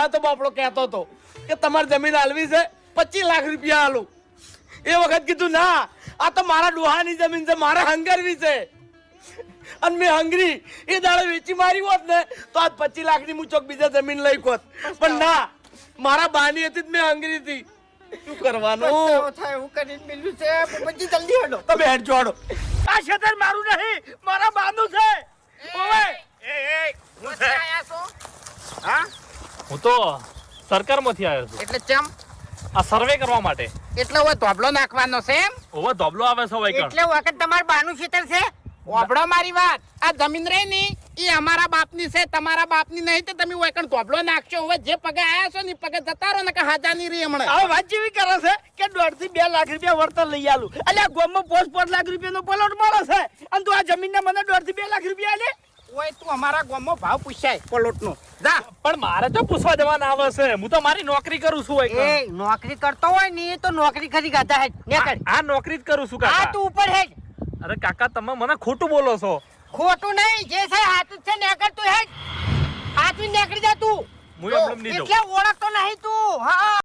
આવ્યો તો બાપડો કહેતો હતો કે તમારી જમીન હાલવી છે 25 લાખ રૂપિયા હાલું. એ વખત કીધું ના, આ તો મારા ડોહાની જમીન છે, મારે હંગરવી છે. અને મેં હંગરી એ દાડે વેચી મારી હોત ને તો આજ 25 લાખની હું ચોક બીજા જમીન લઈ હોત. પણ ના, મારા બાની હતી મેં હંગરી હતી. શું કરવાનું થાય હું કરીને મિલ્યું છે પછી જલ્દી હડો તમે હેડ જોડો. આ ક્ષેત્ર મારું નહીં, મારા બાનું છે. ઓવે હું છે આયા છો હા હું તો સરકારમાંથી આવ્યો છું એટલે ચમ આ સર્વે કરવા માટે. એટલે હવે ધોબલો નાખવાનો છે એમ ઓવે ધોબલો આવે છે વૈકણ. એટલે વખત તમાર બાનું ખેતર છે ઓબળો મારી વાત આ જમીન રહી ની ઈ અમારા બાપની છે તમારા બાપની નહીં તો તમે વૈકણ ધોબલો નાખશો. હવે જે પગે આયા છો ને પગે જતા રહો ને કે હાજાની રહી હમણાં. હવે વાત જેવી કરે છે કે 1.5 થી 2 લાખ રૂપિયા વળતર લઈ આલું. અલ્યા ગોમમાં 5 લાખ રૂપિયાનો પ્લોટ મળે છે અને તું આ જમીનના મને 1.5 થી 2 લાખ રૂપિયા લે. ઓય તું અમારા ગામમાં ભાવ પૂછાય પ્લોટનો જા. પણ મારે તો પૂછવા જવાના આવે છે. હું તો મારી નોકરી કરું છું વૈકણ. એ નોકરી કરતો હોય ને તો નોકરી ખરી ગાતા હે નેકળ આ નોકરી જ કરું છું આ કાકા. તું ઉપર હે અરે કાકા તમે મને ખોટું બોલો છો. ખોટું નહીં જે છે હાચું છે નેકળ તું હે હાચું નીકળી જા તું. હું એમ નહીં જાઉં. એટલે ઓળખતો નહીં તું હા